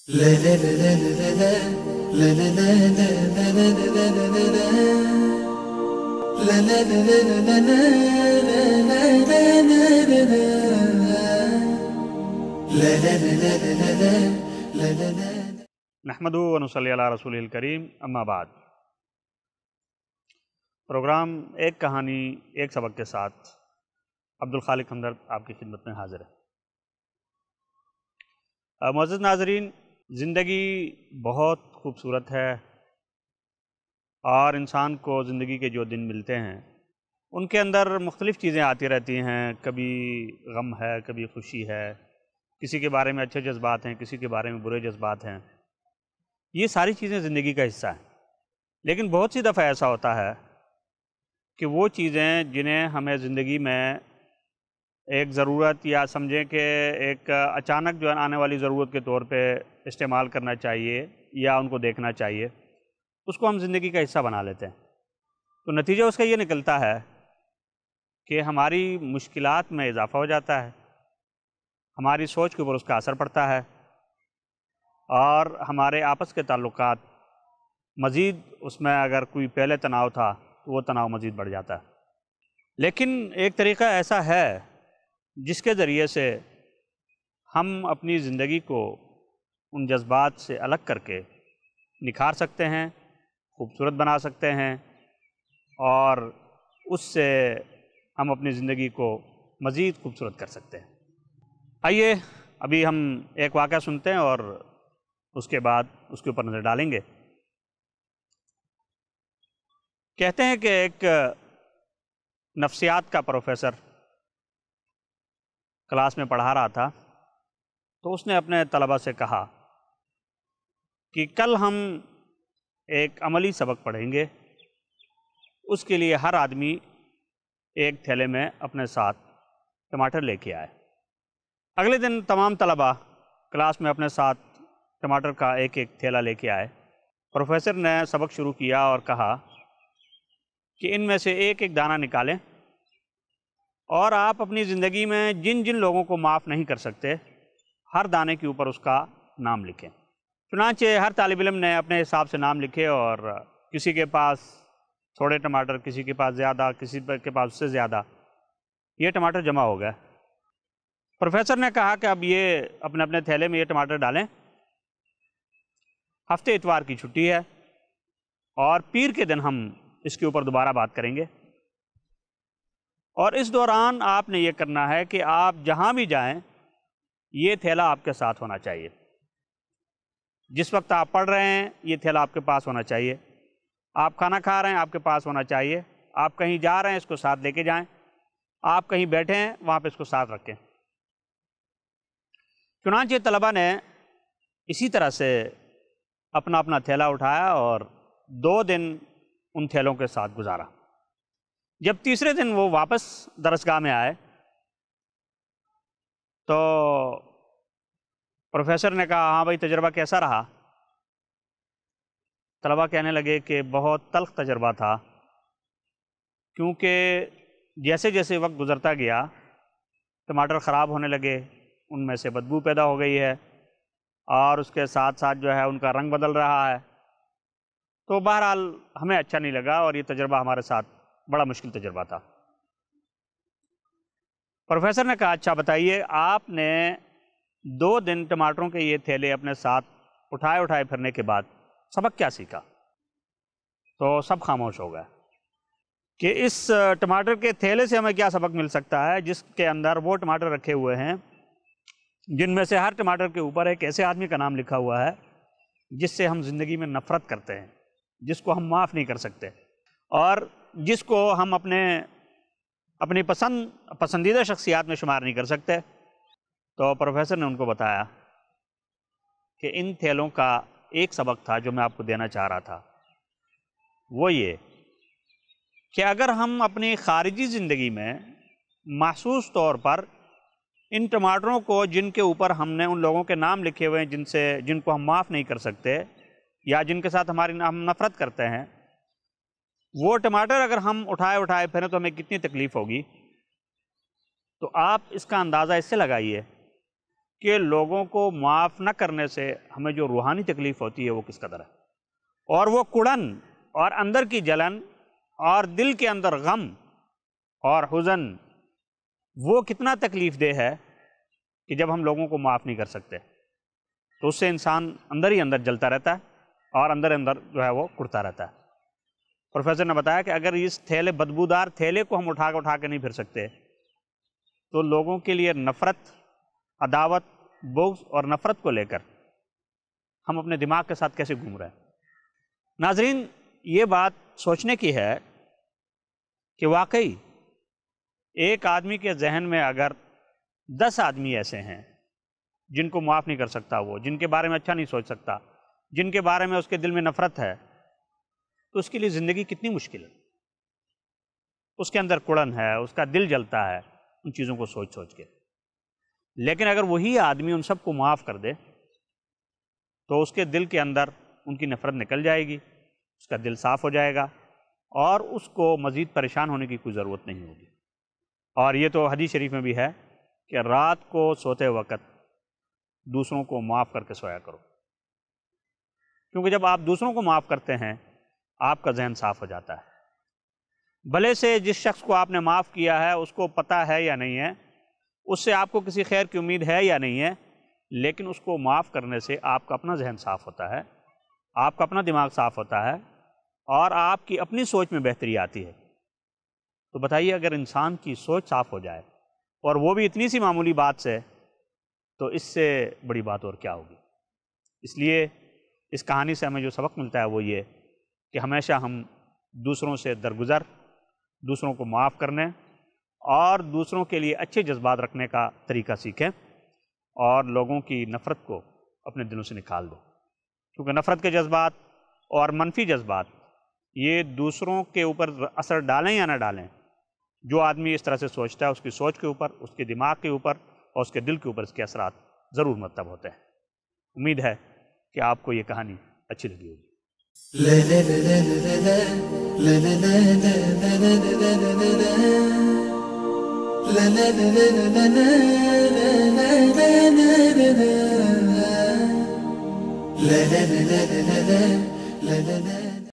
نحمدہ و نصلی علی رسول الکریم اما بعد۔ پروگرام ایک کہانی ایک سبق کے ساتھ عبدالخالق ہمدرد آپ کی خدمت میں حاضر ہے۔ معزز ناظرین، زندگی بہت خوبصورت ہے اور انسان کو زندگی کے جو دن ملتے ہیں ان کے اندر مختلف چیزیں آتی رہتی ہیں، کبھی غم ہے، کبھی خوشی ہے، کسی کے بارے میں اچھے جذبات ہیں، کسی کے بارے میں برے جذبات ہیں۔ یہ ساری چیزیں زندگی کا حصہ ہیں، لیکن بہت سی دفعہ ایسا ہوتا ہے کہ وہ چیزیں جنہیں ہمیں زندگی میں ایک ضرورت یا سمجھیں کہ ایک اچانک جو آنے والی ضرورت کے طور پہ استعمال کرنا چاہیے یا ان کو دیکھنا چاہیے، اس کو ہم زندگی کا حصہ بنا لیتے ہیں۔ تو نتیجہ اس کا یہ نکلتا ہے کہ ہماری مشکلات میں اضافہ ہو جاتا ہے، ہماری سوچ کے اوپر اس کا اثر پڑتا ہے اور ہمارے آپس کے تعلقات مزید اس میں اگر کوئی پہلے تناؤ تھا تو وہ تناؤ مزید بڑھ جاتا ہے۔ لیکن ایک طریقہ ایسا ہے جس کے ذریعے سے ہم اپنی زندگی کو ان جذبات سے الگ کر کے نکھار سکتے ہیں، خوبصورت بنا سکتے ہیں اور اس سے ہم اپنی زندگی کو مزید خوبصورت کر سکتے ہیں۔ آئیے ابھی ہم ایک واقعہ سنتے ہیں اور اس کے بعد اس کے اوپر نظر ڈالیں گے۔ کہتے ہیں کہ ایک نفسیات کا پروفیسر کلاس میں پڑھا رہا تھا، تو اس نے اپنے طلبہ سے کہا کہ کل ہم ایک عملی سبق پڑھیں گے، اس کے لیے ہر آدمی ایک تھیلے میں اپنے ساتھ ٹماٹر لے کے آئے۔ اگلے دن تمام طلبہ کلاس میں اپنے ساتھ ٹماٹر کا ایک ایک تھیلا لے کے آئے۔ پروفیسر نے سبق شروع کیا اور کہا کہ ان میں سے ایک ایک دانہ نکالیں اور آپ اپنی زندگی میں جن جن لوگوں کو معاف نہیں کر سکتے ہر دانے کے اوپر اس کا نام لکھیں۔ چنانچہ ہر طالب علم نے اپنے حساب سے نام لکھے اور کسی کے پاس تھوڑے ٹماٹر، کسی کے پاس زیادہ، کسی کے پاس اس سے زیادہ، یہ ٹماٹر جمع ہو گئے۔ پروفیسر نے کہا کہ اب یہ اپنے اپنے تھیلے میں یہ ٹماٹر ڈالیں، ہفتے اتوار کی چھٹی ہے اور پیر کے دن ہم اس کے اوپر دوبارہ بات کریں گے، اور اس دوران آپ نے یہ کرنا ہے کہ آپ جہاں بھی جائیں یہ تھیلا آپ کے ساتھ ہونا چاہیے۔ جس وقت آپ پڑھ رہے ہیں یہ تھیلا آپ کے پاس ہونا چاہیے، آپ کھانا کھا رہے ہیں آپ کے پاس ہونا چاہیے، آپ کہیں جا رہے ہیں اس کو ساتھ لے کے جائیں، آپ کہیں بیٹھے ہیں وہاں پہ اس کو ساتھ رکھیں۔ چنانچہ طلبہ نے اسی طرح سے اپنا اپنا تھیلا اٹھایا اور 2 دن ان تھیلوں کے ساتھ گزارا۔ جب تیسرے دن وہ واپس درسگاہ میں آئے تو پروفیسر نے کہا ہاں بھائی تجربہ کیسا رہا؟ طلبہ کہنے لگے کہ بہت تلخ تجربہ تھا، کیونکہ جیسے جیسے وقت گزرتا گیا ٹماٹر خراب ہونے لگے، ان میں سے بدبو پیدا ہو گئی ہے اور اس کے ساتھ ساتھ جو ہے ان کا رنگ بدل رہا ہے۔ تو بہرحال ہمیں اچھا نہیں لگا اور یہ تجربہ ہمارے ساتھ بڑا مشکل تجربہ تھا۔ پروفیسر نے کہا اچھا بتائیے، آپ نے 2 دن ٹماٹروں کے یہ تھیلے اپنے ساتھ اٹھائے پھرنے کے بعد سبق کیا سیکھا؟ تو سب خاموش ہو گئے کہ اس ٹماٹر کے تھیلے سے ہمیں کیا سبق مل سکتا ہے جس کے اندر وہ ٹماٹر رکھے ہوئے ہیں جن میں سے ہر ٹماٹر کے اوپر ایک ایسے آدمی کا نام لکھا ہوا ہے جس سے ہم زندگی میں نفرت کرتے ہیں، جس کو ہم معاف نہیں کر سکتے اور جس کو ہم اپنی پسندیدہ شخصیات میں شمار نہیں کر سکتے۔ تو پروفیسر نے ان کو بتایا کہ ان تھیلوں کا ایک سبق تھا جو میں آپ کو دینا چاہ رہا تھا، وہ یہ کہ اگر ہم اپنی خارجی زندگی میں محسوس طور پر ان ٹماٹروں کو جن کے اوپر ہم نے ان لوگوں کے نام لکھے ہوئے ہیں جن کو ہم معاف نہیں کر سکتے یا جن کے ساتھ ہم نفرت کرتے ہیں، وہ ٹماٹر اگر ہم اٹھائے پھریں تو ہمیں کتنی تکلیف ہوگی۔ تو آپ اس کا اندازہ اس سے لگائیے کہ لوگوں کو معاف نہ کرنے سے ہمیں جو روحانی تکلیف ہوتی ہے وہ کس قدر ہے، اور وہ کڑن اور اندر کی جلن اور دل کے اندر غم اور حزن وہ کتنا تکلیف دہ ہے کہ جب ہم لوگوں کو معاف نہیں کر سکتے تو اس سے انسان اندر ہی اندر جلتا رہتا ہے اور اندر جو ہے وہ کڑتا رہتا ہے۔ پروفیسر نے بتایا کہ اگر اس بدبودار تھیلے کو ہم اٹھا کے نہیں پھر سکتے تو لوگوں کے لیے نفرت، عداوت، بغض اور نفرت کو لے کر ہم اپنے دماغ کے ساتھ کیسے گھوم رہے ہیں۔ ناظرین، یہ بات سوچنے کی ہے کہ واقعی ایک آدمی کے ذہن میں اگر 10 آدمی ایسے ہیں جن کو معاف نہیں کر سکتا، وہ جن کے بارے میں اچھا نہیں سوچ سکتا، جن کے بارے میں اس کے دل میں نفرت ہے، تو اس کے لیے زندگی کتنی مشکل ہے۔ اس کے اندر کڑن ہے، اس کا دل جلتا ہے ان چیزوں کو سوچ کے۔ لیکن اگر وہی آدمی ان سب کو معاف کر دے تو اس کے دل کے اندر ان کی نفرت نکل جائے گی، اس کا دل صاف ہو جائے گا اور اس کو مزید پریشان ہونے کی کوئی ضرورت نہیں ہوگی۔ اور یہ تو حدیث شریف میں بھی ہے کہ رات کو سوتے وقت دوسروں کو معاف کر کے سویا کرو، کیونکہ جب آپ دوسروں کو معاف کرتے ہیں آپ کا ذہن صاف ہو جاتا ہے۔ بھلے سے جس شخص کو آپ نے معاف کیا ہے اس کو پتہ ہے یا نہیں ہے، اس سے آپ کو کسی خیر کی امید ہے یا نہیں ہے، لیکن اس کو معاف کرنے سے آپ کا اپنا ذہن صاف ہوتا ہے، آپ کا اپنا دماغ صاف ہوتا ہے اور آپ کی اپنی سوچ میں بہتری آتی ہے۔ تو بتائیے، اگر انسان کی سوچ صاف ہو جائے اور وہ بھی اتنی سی معمولی بات سے، تو اس سے بڑی بات اور کیا ہوگی۔ اس لیے اس کہانی سے ہمیں جو سبق ملتا ہے وہ یہ کہ ہمیشہ ہم دوسروں سے درگزر، دوسروں کو معاف کرنے اور دوسروں کے لیے اچھے جذبات رکھنے کا طریقہ سیکھیں اور لوگوں کی نفرت کو اپنے دلوں سے نکال دیں، کیونکہ نفرت کے جذبات اور منفی جذبات یہ دوسروں کے اوپر اثر ڈالیں یا نہ ڈالیں، جو آدمی اس طرح سے سوچتا ہے اس کی سوچ کے اوپر، اس کے دماغ کے اوپر اور اس کے دل کے اوپر اس کے اثرات ضرور مرتب ہوتے ہیں۔ امید ہے کہ آپ کو یہ کہانی اچھی لگی ہوگی۔ la la la